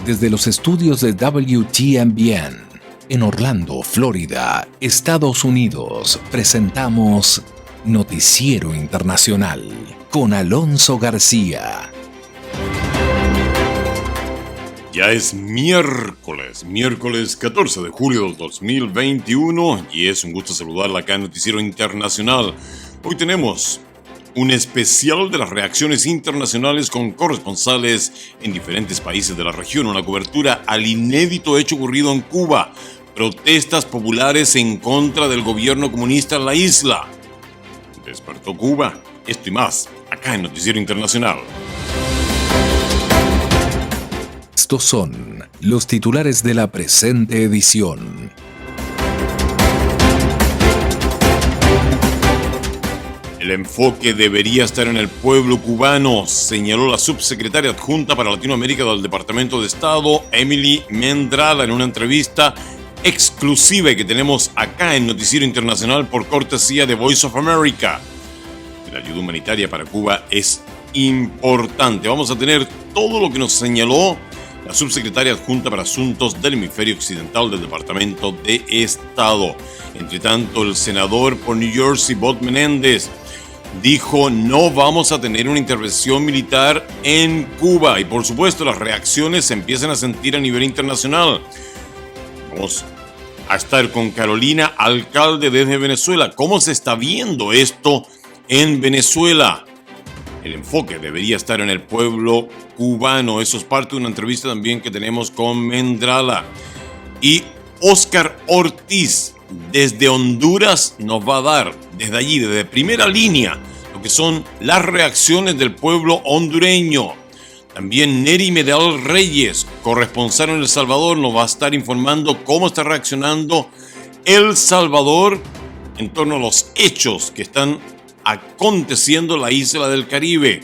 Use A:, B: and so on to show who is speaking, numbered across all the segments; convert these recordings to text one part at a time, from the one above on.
A: Desde los estudios de WTMBN en Orlando, Florida, Estados Unidos, presentamos Noticiero Internacional con Alonso García.
B: Ya es miércoles 14 de julio del 2021 y es un gusto saludarla acá en Noticiero Internacional. Hoy tenemos un especial de las reacciones internacionales con corresponsales en diferentes países de la región, una cobertura al inédito hecho ocurrido en Cuba, protestas populares en contra del gobierno comunista en la isla. ¿Despertó Cuba? Esto y más, acá en Noticiero Internacional.
A: Estos son los titulares de la presente edición.
B: El enfoque debería estar en el pueblo cubano, señaló la subsecretaria adjunta para Latinoamérica del Departamento de Estado, Emily Mendrala, en una entrevista exclusiva que tenemos acá en Noticiero Internacional por cortesía de Voice of America. La ayuda humanitaria para Cuba es importante. Vamos a tener todo lo que nos señaló la subsecretaria adjunta para Asuntos del Hemisferio Occidental del Departamento de Estado. Entre tanto, el senador por New Jersey, Bob Menéndez, dijo: no vamos a tener una intervención militar en Cuba. Y por supuesto, las reacciones se empiezan a sentir a nivel internacional. Vamos a estar con Carolina, alcalde desde Venezuela. ¿Cómo se está viendo esto en Venezuela? El enfoque debería estar en el pueblo cubano. Eso es parte de una entrevista también que tenemos con Mendrala. Y Oscar Ortiz, desde Honduras, nos va a dar, desde allí, desde primera línea, lo que son las reacciones del pueblo hondureño. También Neri Medel Reyes, corresponsal en El Salvador, nos va a estar informando cómo está reaccionando El Salvador en torno a los hechos que están aconteciendo en la isla del Caribe.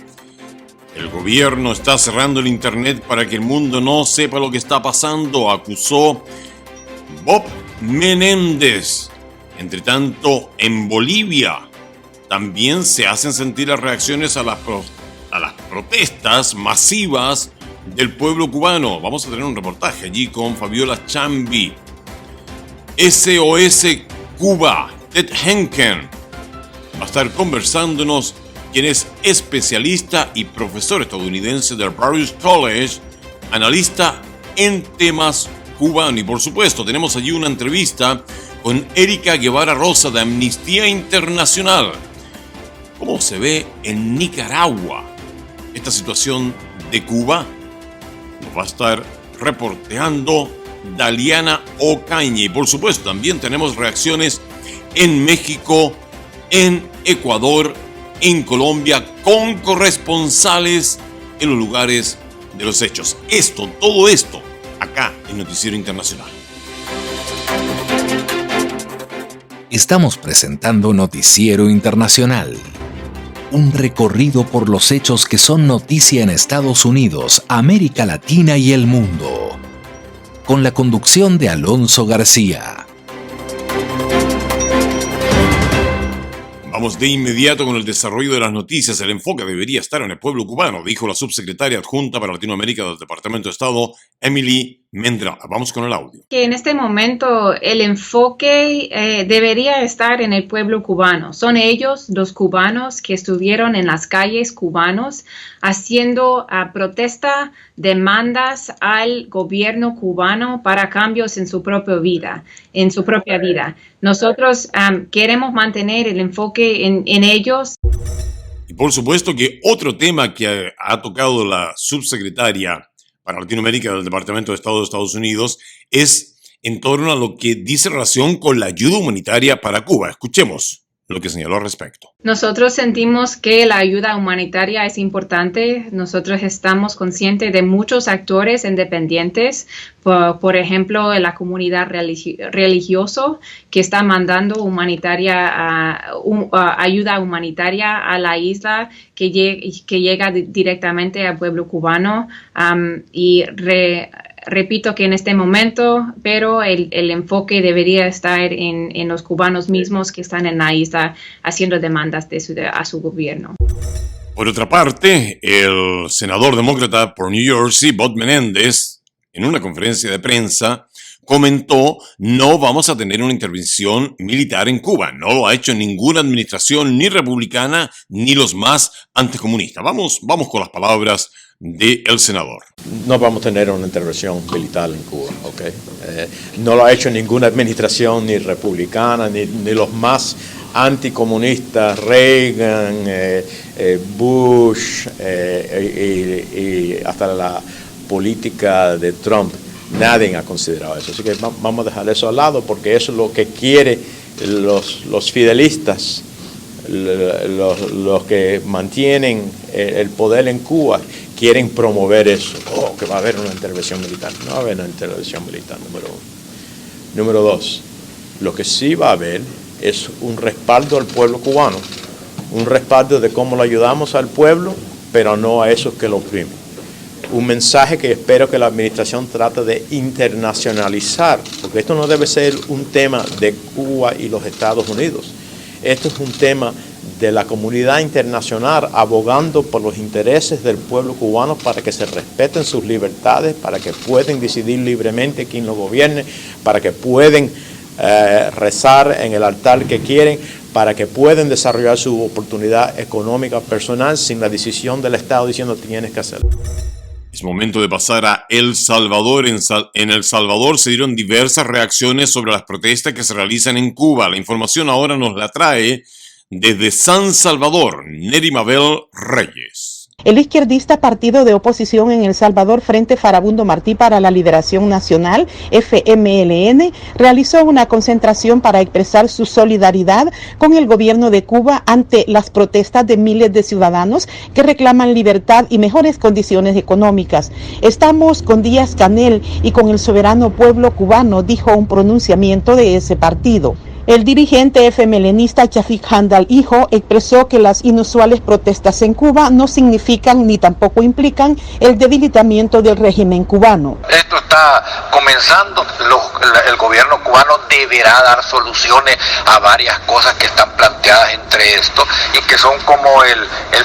B: El gobierno está cerrando el internet para que el mundo no sepa lo que está pasando, acusó Bob Menéndez. Entre tanto, en Bolivia también se hacen sentir las reacciones a las protestas masivas del pueblo cubano. Vamos a tener un reportaje allí con Fabiola Chambi. SOS Cuba, Ted Henken va a estar conversándonos, quien es especialista y profesor estadounidense del Paris College, analista en temas cubanos. Y por supuesto tenemos allí una entrevista con Erika Guevara Rosa de Amnistía Internacional. ¿Cómo se ve en Nicaragua esta situación de Cuba? Nos va a estar reporteando Daliana Ocaña. Y por supuesto también tenemos reacciones en México, en Ecuador, en Colombia, con corresponsales en los lugares de los hechos. Todo esto, acá en Noticiero Internacional.
A: Estamos presentando Noticiero Internacional. Un recorrido por los hechos que son noticia en Estados Unidos, América Latina y el mundo. Con la conducción de Alonso García.
B: Vamos de inmediato con el desarrollo de las noticias. El enfoque debería estar en el pueblo cubano, dijo la subsecretaria adjunta para Latinoamérica del Departamento de Estado, Emily Mendrala. Vamos con el audio.
C: Que en este momento el enfoque debería estar en el pueblo cubano. Son ellos, los cubanos, que estuvieron en las calles cubanos haciendo protesta, demandas al gobierno cubano para cambios en su propia vida. Nosotros queremos mantener el enfoque en ellos.
B: Y por supuesto que otro tema que ha tocado la subsecretaria para Latinoamérica del Departamento de Estado de Estados Unidos es en torno a lo que dice relación con la ayuda humanitaria para Cuba. Escuchemos lo que señaló al respecto.
C: Nosotros sentimos que la ayuda humanitaria es importante. Nosotros estamos conscientes de muchos actores independientes, por ejemplo, la comunidad religiosa que está mandando ayuda humanitaria a la isla que llega directamente al pueblo cubano repito que en este momento, pero el enfoque debería estar en los cubanos mismos que están en la isla haciendo demandas a su gobierno.
B: Por otra parte, el senador demócrata por New Jersey, Bob Menéndez, en una conferencia de prensa, comentó: no vamos a tener una intervención militar en Cuba. No lo ha hecho ninguna administración, ni republicana, ni los más anticomunistas. Vamos con las palabras del senador.
D: No vamos a tener una intervención militar en Cuba, ¿ok? No lo ha hecho ninguna administración, ni republicana, ni los más anticomunistas, Reagan, Bush, y hasta la política de Trump. Nadie ha considerado eso. Así que vamos a dejar eso al lado, porque eso es lo que quieren los fidelistas, los que mantienen el poder en Cuba. Quieren promover eso. Que va a haber una intervención militar. No va a haber una intervención militar, número uno. Número dos, lo que sí va a haber es un respaldo al pueblo cubano. Un respaldo de cómo lo ayudamos al pueblo, pero no a esos que lo oprimen. Un mensaje que espero que la administración trate de internacionalizar, porque esto no debe ser un tema de Cuba y los Estados Unidos. Esto es un tema de la comunidad internacional abogando por los intereses del pueblo cubano para que se respeten sus libertades, para que puedan decidir libremente quién lo gobierne, para que puedan rezar en el altar que quieren, para que puedan desarrollar su oportunidad económica personal sin la decisión del Estado diciendo tienes que hacerlo.
B: Es momento de pasar a El Salvador. En El Salvador se dieron diversas reacciones sobre las protestas que se realizan en Cuba. La información ahora nos la trae desde San Salvador, Neri Mabel Reyes.
E: El izquierdista partido de oposición en El Salvador, Frente Farabundo Martí para la Liberación Nacional, FMLN, realizó una concentración para expresar su solidaridad con el gobierno de Cuba ante las protestas de miles de ciudadanos que reclaman libertad y mejores condiciones económicas. Estamos con Díaz-Canel y con el soberano pueblo cubano, dijo un pronunciamiento de ese partido. El dirigente FMLNista Chafik Handal Hijo expresó que las inusuales protestas en Cuba no significan ni tampoco implican el debilitamiento del régimen cubano.
F: Esto está comenzando, el gobierno cubano deberá dar soluciones a varias cosas que están planteadas entre esto y que son como el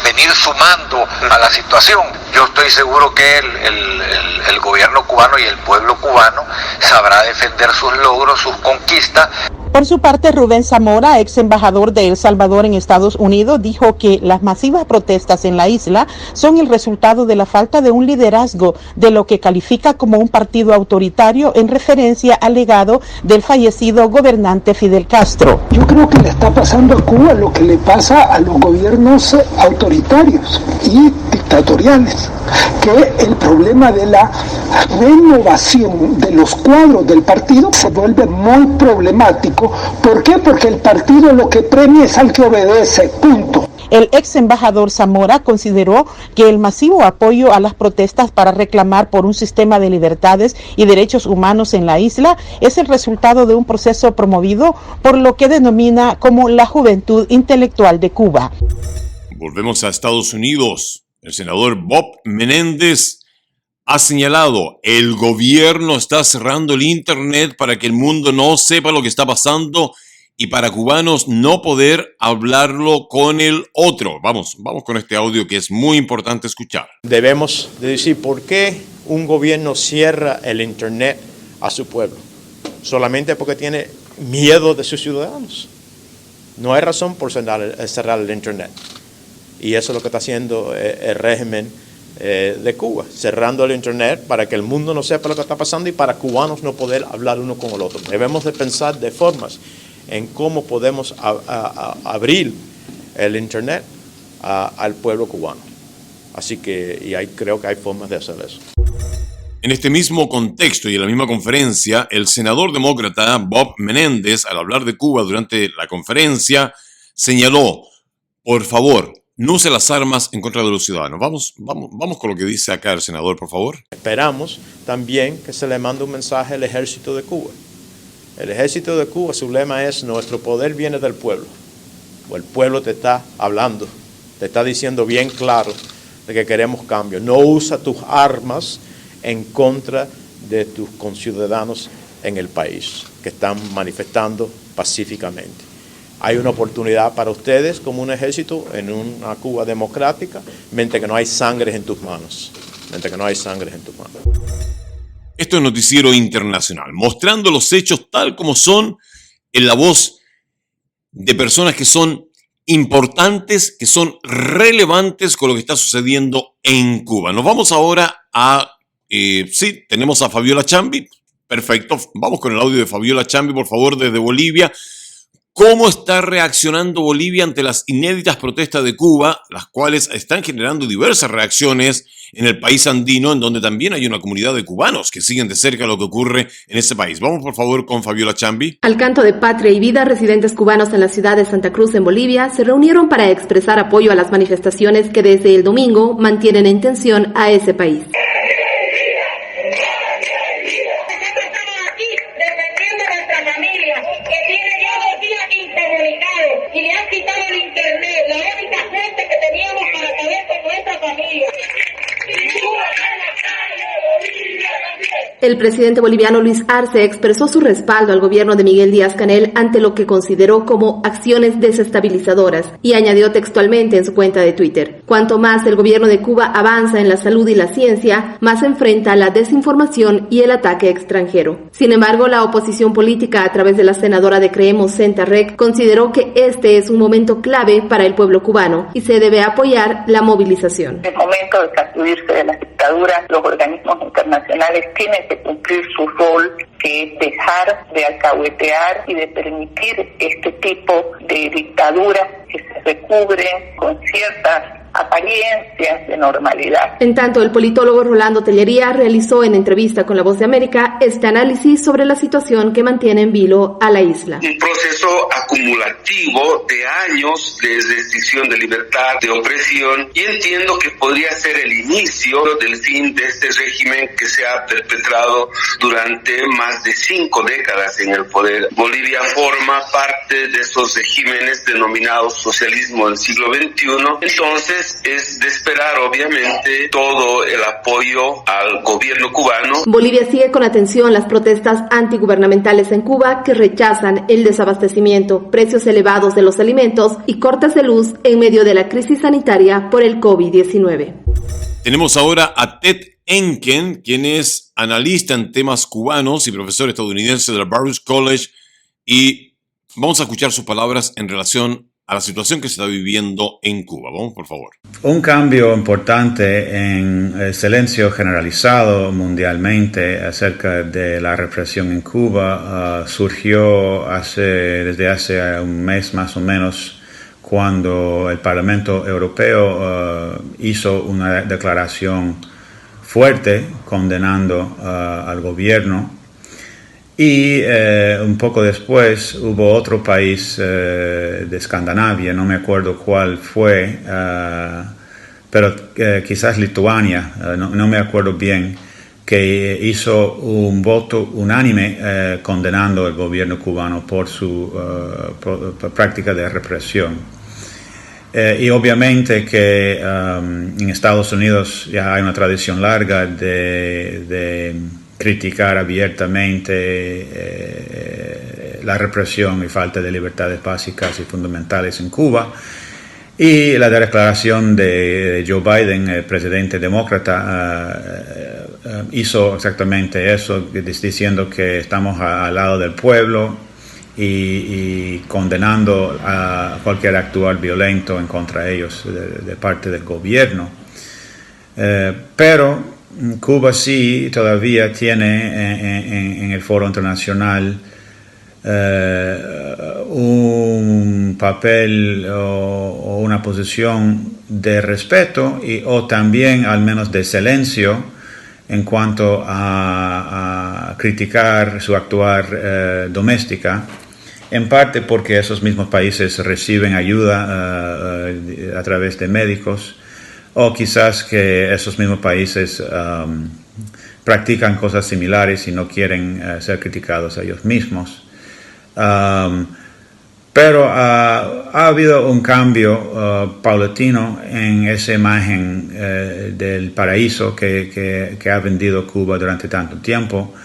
F: venir sumando a la situación. Yo estoy seguro que el gobierno cubano y el pueblo cubano sabrá defender sus logros, sus conquistas.
E: Por su parte, Rubén Zamora, ex embajador de El Salvador en Estados Unidos, dijo que las masivas protestas en la isla son el resultado de la falta de un liderazgo de lo que califica como un partido autoritario en referencia al legado del fallecido gobernante Fidel Castro.
G: Yo creo que le está pasando a Cuba lo que le pasa a los gobiernos autoritarios y dictatoriales, que el problema de la renovación de los cuadros del partido se vuelve muy problemático. ¿Por qué? Porque el partido lo que premia es al que obedece, punto.
E: El ex embajador Zamora consideró que el masivo apoyo a las protestas para reclamar por un sistema de libertades y derechos humanos en la isla es el resultado de un proceso promovido por lo que denomina como la Juventud Intelectual de Cuba.
B: Volvemos a Estados Unidos. El senador Bob Menéndez ha señalado: el gobierno está cerrando el internet para que el mundo no sepa lo que está pasando y para cubanos no poder hablarlo con el otro. Vamos con este audio que es muy importante escuchar.
D: Debemos de decir por qué un gobierno cierra el internet a su pueblo. Solamente porque tiene miedo de sus ciudadanos. No hay razón por cerrar el internet. Y eso es lo que está haciendo el régimen de Cuba, cerrando el internet para que el mundo no sepa lo que está pasando y para cubanos no poder hablar uno con el otro. Debemos de pensar de formas en cómo podemos abrir el internet al pueblo cubano. Así que creo que hay formas de hacer eso.
B: En este mismo contexto y en la misma conferencia, el senador demócrata Bob Menéndez, al hablar de Cuba durante la conferencia, señaló: por favor, no use las armas en contra de los ciudadanos. Vamos con lo que dice acá el senador, por favor.
D: Esperamos también que se le mande un mensaje al ejército de Cuba. El ejército de Cuba, su lema es: nuestro poder viene del pueblo. O el pueblo te está hablando, te está diciendo bien claro de que queremos cambio. No usa tus armas en contra de tus conciudadanos en el país que están manifestando pacíficamente. Hay una oportunidad para ustedes como un ejército en una Cuba democrática, mientras que no hay sangre en tus manos.
B: Esto es Noticiero Internacional, mostrando los hechos tal como son en la voz de personas que son importantes, que son relevantes con lo que está sucediendo en Cuba. Nos vamos ahora a... sí, tenemos a Fabiola Chambi. Perfecto, vamos con el audio de Fabiola Chambi, por favor, desde Bolivia. ¿Cómo está reaccionando Bolivia ante las inéditas protestas de Cuba, las cuales están generando diversas reacciones en el país andino, en donde también hay una comunidad de cubanos que siguen de cerca lo que ocurre en ese país? Vamos, por favor, con Fabiola Chambi.
H: Al canto de Patria y Vida, residentes cubanos en la ciudad de Santa Cruz, en Bolivia, se reunieron para expresar apoyo a las manifestaciones que desde el domingo mantienen en tensión a ese país.
I: Y le han quitado el internet, la única gente que teníamos para saber con nuestra familia.
H: El presidente boliviano Luis Arce expresó su respaldo al gobierno de Miguel Díaz-Canel ante lo que consideró como acciones desestabilizadoras y añadió textualmente en su cuenta de Twitter: cuanto más el gobierno de Cuba avanza en la salud y la ciencia, más enfrenta la desinformación y el ataque extranjero. Sin embargo, la oposición política, a través de la senadora de Creemos, Senta Rec, consideró que este es un momento clave para el pueblo cubano y se debe apoyar la movilización.
J: En el momento de sacudirse de las dictaduras, los organismos internacionales tienen que cumplir su rol, que es dejar de alcahuetear y de permitir este tipo de dictaduras que se recubren con ciertas apariencias de normalidad.
H: En tanto, el politólogo Rolando Tellería realizó en entrevista con La Voz de América este análisis sobre la situación que mantiene en vilo a la isla.
K: Un proceso acumulativo de años de restricción de libertad, de opresión, y entiendo que podría ser el inicio del fin de este régimen que se ha perpetrado durante más de 5 décadas en el poder. Bolivia forma parte de esos regímenes denominados socialismo del siglo XXI, entonces es de esperar obviamente todo el apoyo al gobierno cubano.
H: Bolivia sigue con atención las protestas antigubernamentales en Cuba que rechazan el desabastecimiento, precios elevados de los alimentos y cortes de luz en medio de la crisis sanitaria por el COVID-19.
B: Tenemos ahora a Ted Enken, quien es analista en temas cubanos y profesor estadounidense del Baruch College, y vamos a escuchar sus palabras en relación a la situación que se está viviendo en Cuba. Vamos, por favor.
L: Un cambio importante en el silencio generalizado mundialmente acerca de la represión en Cuba surgió desde hace un mes más o menos, cuando el Parlamento Europeo hizo una declaración fuerte condenando al gobierno. Y un poco después hubo otro país de Escandinavia, no me acuerdo cuál fue, pero quizás Lituania, no me acuerdo bien, que hizo un voto unánime condenando al gobierno cubano por su práctica de represión. Y obviamente que en Estados Unidos ya hay una tradición larga de criticar abiertamente la represión y falta de libertades básicas y fundamentales en Cuba. Y la declaración de Joe Biden, el presidente demócrata, hizo exactamente eso, diciendo que estamos al lado del pueblo y condenando a cualquier actuar violento en contra de ellos de parte del gobierno. Pero Cuba sí todavía tiene en el foro internacional un papel o una posición de respeto o también al menos de silencio en cuanto a criticar su actuar doméstica, en parte porque esos mismos países reciben ayuda a través de médicos, o quizás que esos mismos países practican cosas similares y no quieren ser criticados a ellos mismos. Pero ha habido un cambio paulatino en esa imagen del paraíso que ha vendido Cuba durante tanto tiempo,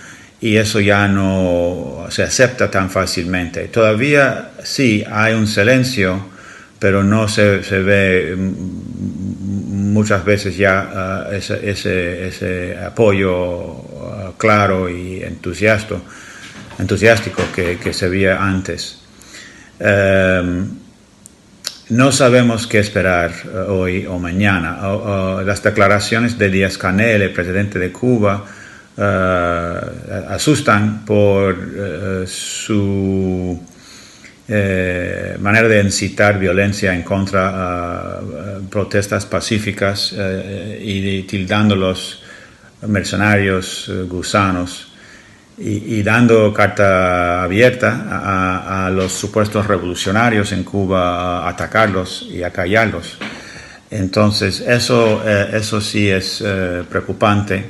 L: y eso ya no se acepta tan fácilmente. Todavía sí hay un silencio, pero no se ve muchas veces ya ese apoyo claro y entusiástico que se veía antes. No sabemos qué esperar hoy o mañana. Las declaraciones de Díaz-Canel, el presidente de Cuba, asustan por su manera de incitar violencia en contra de protestas pacíficas y tildándolos mercenarios, gusanos, y dando carta abierta a los supuestos revolucionarios en Cuba a atacarlos y a callarlos. Entonces eso sí es preocupante,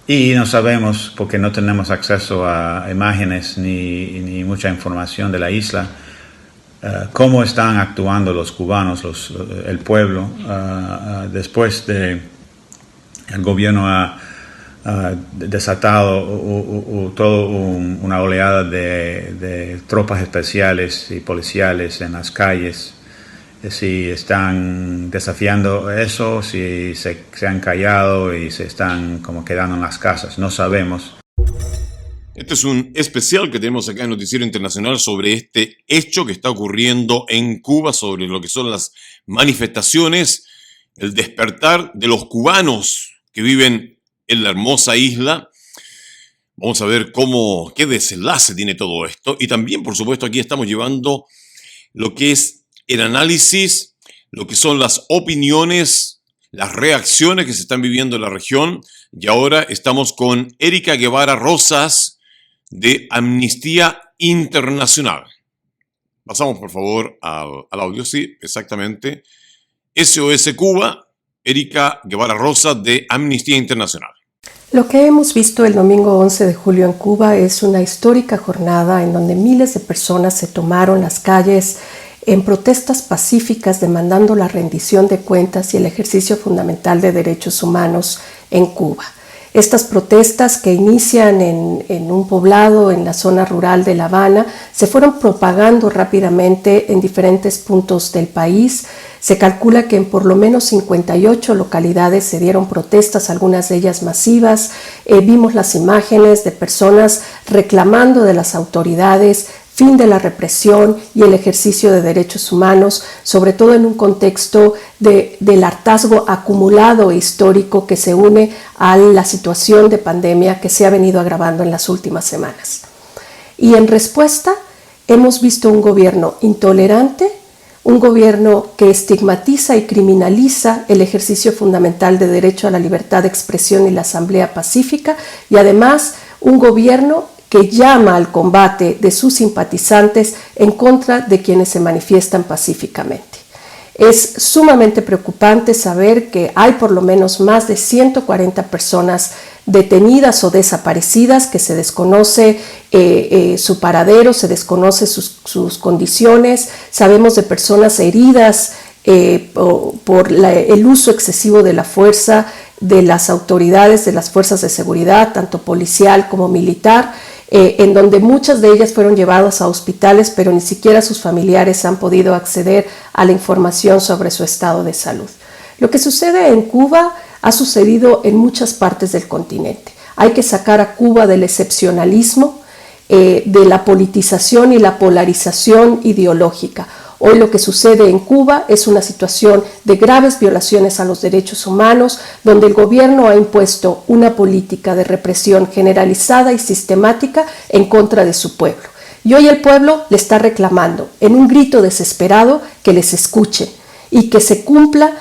L: y no sabemos, porque no tenemos acceso a imágenes ni mucha información de la isla, cómo están actuando los cubanos, el pueblo, después de el gobierno ha desatado toda una oleada de tropas especiales y policiales en las calles. Si están desafiando eso, si se han callado y se están como quedando en las casas, no sabemos.
B: Este es un especial que tenemos acá en Noticiero Internacional sobre este hecho que está ocurriendo en Cuba, sobre lo que son las manifestaciones, el despertar de los cubanos que viven en la hermosa isla. Vamos a ver qué desenlace tiene todo esto. Y también, por supuesto, aquí estamos llevando lo que es el análisis, lo que son las opiniones, las reacciones que se están viviendo en la región. Y ahora estamos con Erika Guevara Rosas, de Amnistía Internacional. Pasamos, por favor, al audio. Sí, exactamente. SOS Cuba, Erika Guevara Rosas, de Amnistía Internacional.
M: Lo que hemos visto el domingo 11 de julio en Cuba es una histórica jornada en donde miles de personas se tomaron las calles en protestas pacíficas demandando la rendición de cuentas y el ejercicio fundamental de derechos humanos en Cuba. Estas protestas, que inician en un poblado en la zona rural de La Habana, se fueron propagando rápidamente en diferentes puntos del país. Se calcula que en por lo menos 58 localidades se dieron protestas, algunas de ellas masivas. Vimos las imágenes de personas reclamando de las autoridades fin de la represión y el ejercicio de derechos humanos, sobre todo en un contexto del hartazgo acumulado e histórico que se une a la situación de pandemia que se ha venido agravando en las últimas semanas. Y en respuesta hemos visto un gobierno intolerante, un gobierno que estigmatiza y criminaliza el ejercicio fundamental de derecho a la libertad de expresión y la asamblea pacífica, y además un gobierno que llama al combate de sus simpatizantes en contra de quienes se manifiestan pacíficamente. Es sumamente preocupante saber que hay por lo menos más de 140 personas detenidas o desaparecidas, que se desconoce su paradero, se desconoce sus condiciones. Sabemos de personas heridas por el uso excesivo de la fuerza de las autoridades, de las fuerzas de seguridad, tanto policial como militar, en donde muchas de ellas fueron llevadas a hospitales, pero ni siquiera sus familiares han podido acceder a la información sobre su estado de salud. Lo que sucede en Cuba ha sucedido en muchas partes del continente. Hay que sacar a Cuba del excepcionalismo, de la politización y la polarización ideológica. Hoy lo que sucede en Cuba es una situación de graves violaciones a los derechos humanos, donde el gobierno ha impuesto una política de represión generalizada y sistemática en contra de su pueblo. Y hoy el pueblo le está reclamando, en un grito desesperado, que les escuchen y que se cumpla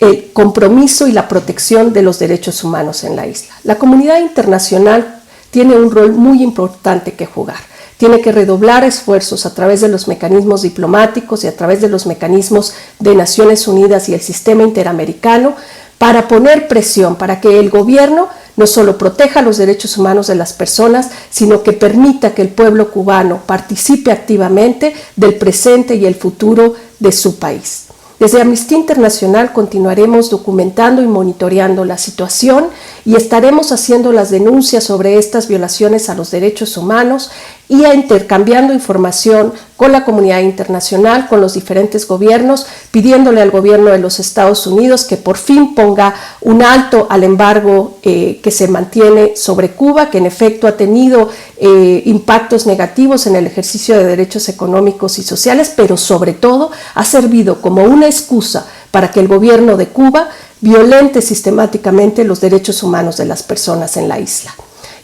M: el compromiso y la protección de los derechos humanos en la isla. La comunidad internacional tiene un rol muy importante que jugar. Tiene que redoblar esfuerzos a través de los mecanismos diplomáticos y a través de los mecanismos de Naciones Unidas y el sistema interamericano para poner presión para que el gobierno no solo proteja los derechos humanos de las personas, sino que permita que el pueblo cubano participe activamente del presente y el futuro de su país. Desde Amnistía Internacional continuaremos documentando y monitoreando la situación y estaremos haciendo las denuncias sobre estas violaciones a los derechos humanos y intercambiando información con la comunidad internacional, con los diferentes gobiernos, pidiéndole al gobierno de los Estados Unidos que por fin ponga un alto al embargo que se mantiene sobre Cuba, que en efecto ha tenido impactos negativos en el ejercicio de derechos económicos y sociales, pero sobre todo ha servido como una excusa para que el gobierno de Cuba violente sistemáticamente los derechos humanos de las personas en la isla.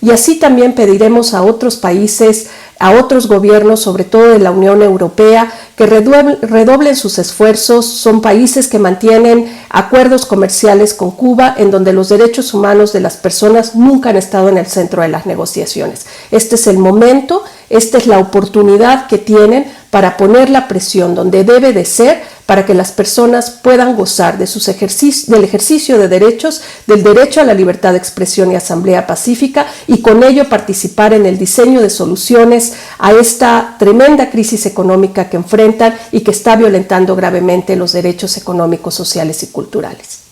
M: Y así también pediremos a otros países, a otros gobiernos, sobre todo de la Unión Europea, que redoblen sus esfuerzos. Son países que mantienen acuerdos comerciales con Cuba, en donde los derechos humanos de las personas nunca han estado en el centro de las negociaciones. Este es el momento, esta es la oportunidad que tienen para poner la presión donde debe de ser, para que las personas puedan gozar de del ejercicio de derechos, del derecho a la libertad de expresión y asamblea pacífica, y con ello participar en el diseño de soluciones a esta tremenda crisis económica que enfrentan y que está violentando gravemente los derechos económicos, sociales y culturales.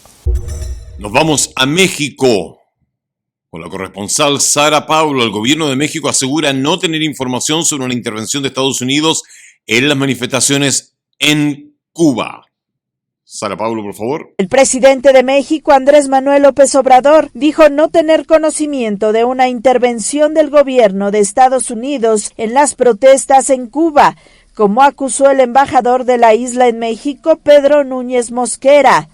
B: Nos vamos a México. Con la corresponsal Sara Pablo, el gobierno de México asegura no tener información sobre una intervención de Estados Unidos en las manifestaciones en Cuba. Sara Pablo, por favor.
N: El presidente de México, Andrés Manuel López Obrador, dijo no tener conocimiento de una intervención del gobierno de Estados Unidos en las protestas en Cuba, como acusó el embajador de la isla en México, Pedro Núñez Mosquera.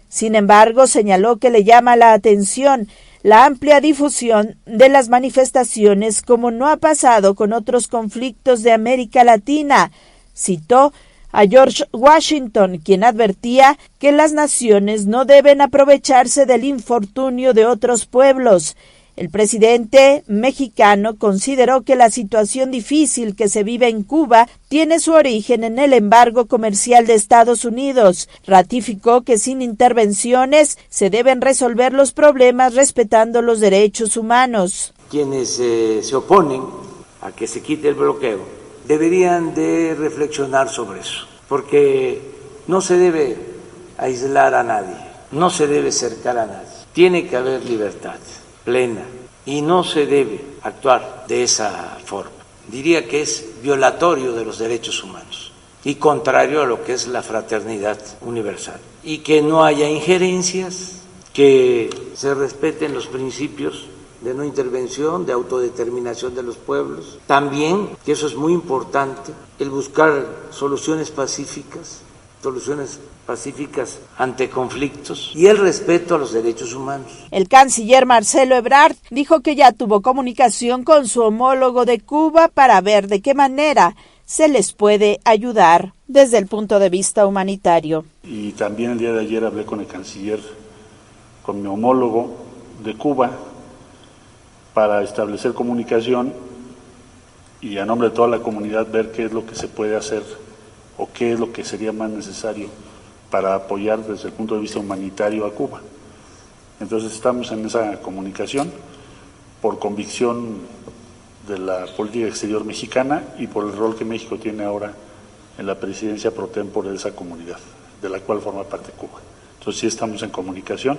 N: Sin embargo, señaló que le llama la atención la amplia difusión de las manifestaciones, como no ha pasado con otros conflictos de América Latina. Citó a George Washington, quien advertía que las naciones no deben aprovecharse del infortunio de otros pueblos. El presidente mexicano consideró que la situación difícil que se vive en Cuba tiene su origen en el embargo comercial de Estados Unidos. Ratificó que sin intervenciones se deben resolver los problemas respetando los derechos humanos.
O: Quienes se oponen a que se quite el bloqueo deberían de reflexionar sobre eso, porque no se debe aislar a nadie, no se debe cercar a nadie. Tiene que haber libertad plena y no se debe actuar de esa forma. Diría que es violatorio de los derechos humanos y contrario a lo que es la fraternidad universal. Y que no haya injerencias, que se respeten los principios de no intervención, de autodeterminación de los pueblos. También, que eso es muy importante, el buscar soluciones pacíficas ante conflictos y el respeto a los derechos humanos.
N: El canciller Marcelo Ebrard dijo que ya tuvo comunicación con su homólogo de Cuba para ver de qué manera se les puede ayudar desde el punto de vista humanitario.
P: Y también el día de ayer hablé con el canciller, con mi homólogo de Cuba, para establecer comunicación y a nombre de toda la comunidad ver qué es lo que se puede hacer o qué es lo que sería más necesario para apoyar desde el punto de vista humanitario a Cuba. Entonces estamos en esa comunicación por convicción de la política exterior mexicana y por el rol que México tiene ahora en la presidencia pro tempore de esa comunidad, de la cual forma parte Cuba. Entonces sí estamos en comunicación.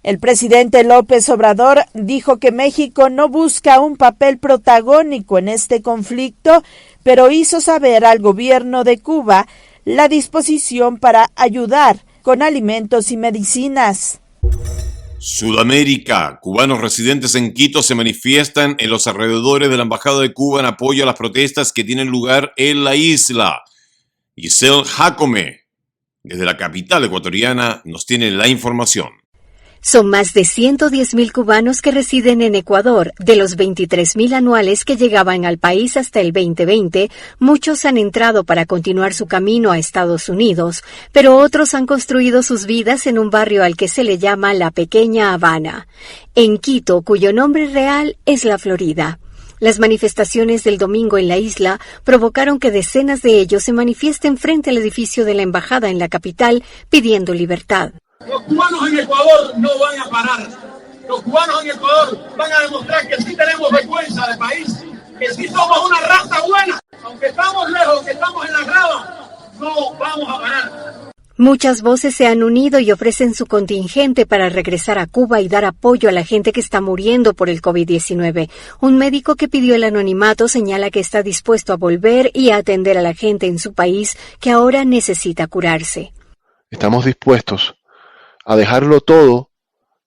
N: El presidente López Obrador dijo que México no busca un papel protagónico en este conflicto, pero hizo saber al gobierno de Cuba la disposición para ayudar con alimentos y medicinas.
B: Sudamérica. Cubanos residentes en Quito se manifiestan en los alrededores de la Embajada de Cuba en apoyo a las protestas que tienen lugar en la isla. Giselle Jacome, desde la capital ecuatoriana, nos tiene la información.
Q: Son más de 110.000 cubanos que residen en Ecuador. De los 23.000 anuales que llegaban al país hasta el 2020, muchos han entrado para continuar su camino a Estados Unidos, pero otros han construido sus vidas en un barrio al que se le llama la Pequeña Habana, en Quito, cuyo nombre real es La Florida. Las manifestaciones del domingo en la isla provocaron que decenas de ellos se manifiesten frente al edificio de la embajada en la capital pidiendo libertad.
R: Los cubanos en Ecuador no van a parar. Los cubanos en Ecuador van a demostrar que sí tenemos vergüenza de país, que sí somos una raza buena. Aunque estamos lejos, que estamos en la grava, no vamos a parar.
Q: Muchas voces se han unido y ofrecen su contingente para regresar a Cuba y dar apoyo a la gente que está muriendo por el COVID-19. Un médico que pidió el anonimato señala que está dispuesto a volver y a atender a la gente en su país que ahora necesita curarse.
S: Estamos dispuestos a dejarlo todo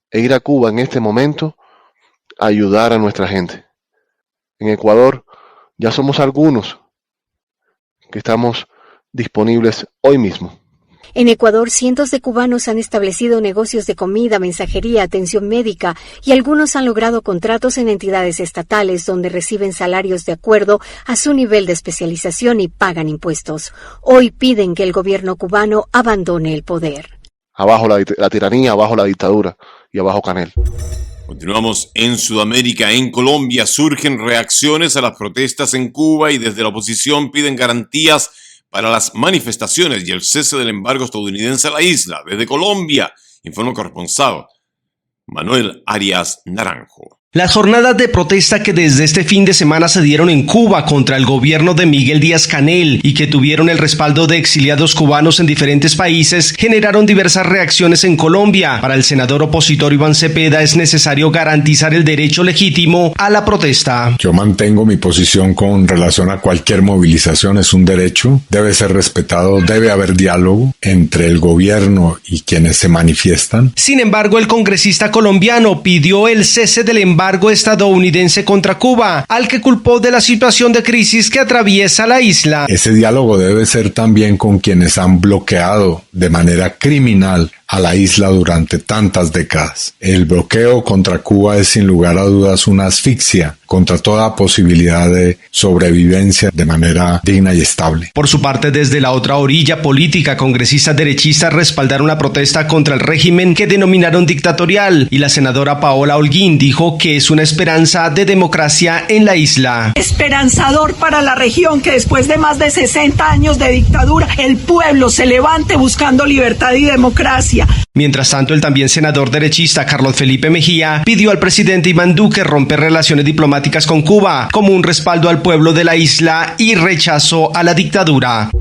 S: e ir a Cuba en este momento a ayudar a nuestra gente. En Ecuador ya somos algunos que estamos disponibles hoy mismo.
Q: En Ecuador, cientos de cubanos han establecido negocios de comida, mensajería, atención médica y algunos han logrado contratos en entidades estatales donde reciben salarios de acuerdo a su nivel de especialización y pagan impuestos. Hoy piden que el gobierno cubano abandone el poder.
S: Abajo la tiranía, abajo la dictadura y abajo Canel.
B: Continuamos en Sudamérica. En Colombia surgen reacciones a las protestas en Cuba y desde la oposición piden garantías para las manifestaciones y el cese del embargo estadounidense a la isla. Desde Colombia, informa el corresponsal Manuel Arias Naranjo.
T: Las jornadas de protesta que desde este fin de semana se dieron en Cuba contra el gobierno de Miguel Díaz-Canel y que tuvieron el respaldo de exiliados cubanos en diferentes países generaron diversas reacciones en Colombia. Para el senador opositor Iván Cepeda es necesario garantizar el derecho legítimo a la protesta.
U: Yo mantengo mi posición con relación a cualquier movilización, es un derecho, debe ser respetado, debe haber diálogo entre el gobierno y quienes se manifiestan.
T: Sin embargo, el congresista colombiano pidió el cese del embargo estadounidense contra Cuba, al que culpó de la situación de crisis que atraviesa la isla.
U: Ese diálogo debe ser también con quienes han bloqueado de manera criminal a la isla durante tantas décadas. El bloqueo contra Cuba es sin lugar a dudas una asfixia contra toda posibilidad de sobrevivencia de manera digna y estable.
T: Por su parte, desde la otra orilla política, congresistas derechistas respaldaron la protesta contra el régimen que denominaron dictatorial y la senadora Paola Holguín dijo que es una esperanza de democracia en la isla.
V: Esperanzador para la región que después de más de 60 años de dictadura el pueblo se levante buscando libertad y democracia.
T: Mientras tanto, el también senador derechista Carlos Felipe Mejía pidió al presidente Iván Duque romper relaciones diplomáticas con Cuba como un respaldo al pueblo de la isla y rechazo a la dictadura.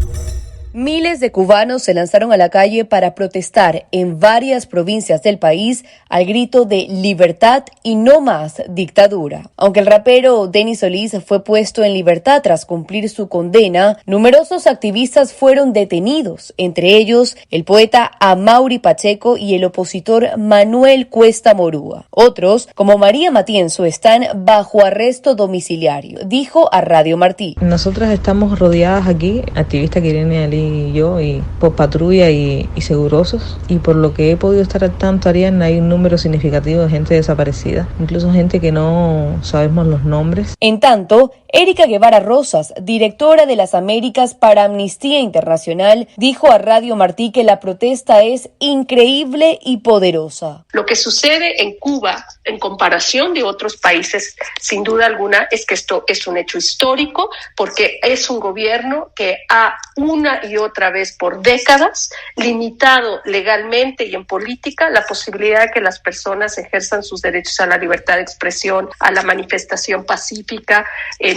W: Miles de cubanos se lanzaron a la calle para protestar en varias provincias del país al grito de libertad y no más dictadura. Aunque el rapero Denis Solís fue puesto en libertad tras cumplir su condena, numerosos activistas fueron detenidos, entre ellos el poeta Amaury Pacheco y el opositor Manuel Cuesta Morúa. Otros, como María Matienzo, están bajo arresto domiciliario, dijo a Radio Martí.
X: Nosotras estamos rodeadas aquí, activistas que Irene Ali y yo, y por patrulla y segurosos, y por lo que he podido estar al tanto, Ariana, hay un número significativo de gente desaparecida, incluso gente que no sabemos los nombres.
W: En tanto, Erika Guevara Rosas, directora de las Américas para Amnistía Internacional, dijo a Radio Martí que la protesta es increíble y poderosa.
Y: Lo que sucede en Cuba, en comparación de otros países, sin duda alguna, es que esto es un hecho histórico, porque es un gobierno que ha una y otra vez por décadas limitado legalmente y en política la posibilidad de que las personas ejerzan sus derechos a la libertad de expresión, a la manifestación pacífica.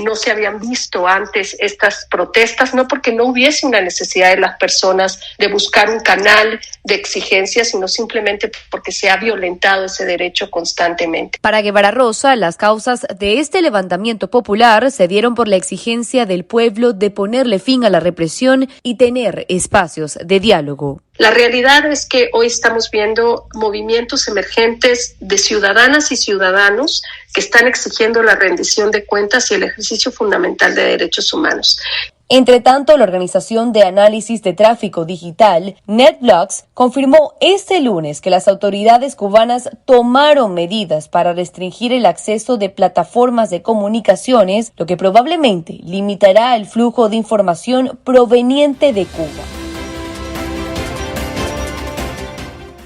Y: No se habían visto antes estas protestas, no porque no hubiese una necesidad de las personas de buscar un canal de exigencia, sino simplemente porque se ha violentado ese derecho constantemente.
W: Para Guevara Rosa, las causas de este levantamiento popular se dieron por la exigencia del pueblo de ponerle fin a la represión y tener espacios de diálogo.
Y: La realidad es que hoy estamos viendo movimientos emergentes de ciudadanas y ciudadanos que están exigiendo la rendición de cuentas y el ejercicio fundamental de derechos humanos.
W: Entre tanto, la Organización de Análisis de Tráfico Digital, NetBlocks, confirmó este lunes que las autoridades cubanas tomaron medidas para restringir el acceso de plataformas de comunicaciones, lo que probablemente limitará el flujo de información proveniente de Cuba.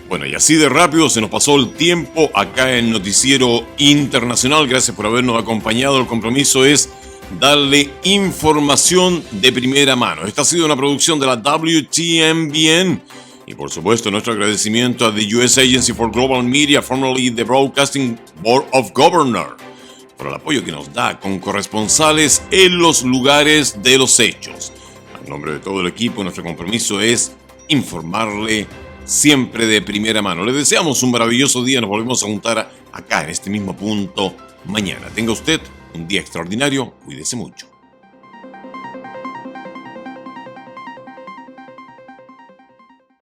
B: Bueno, y así de rápido se nos pasó el tiempo acá en Noticiero Internacional. Gracias por habernos acompañado. El compromiso es darle información de primera mano. Esta ha sido una producción de la WTMBN. Y por supuesto, nuestro agradecimiento a the US Agency for Global Media, formerly the Broadcasting Board of Governors, por el apoyo que nos da con corresponsales en los lugares de los hechos. En nombre de todo el equipo, nuestro compromiso es informarle siempre de primera mano. Le deseamos un maravilloso día. Nos volvemos a juntar acá en este mismo punto mañana. Tenga usted un día extraordinario. Cuídese mucho.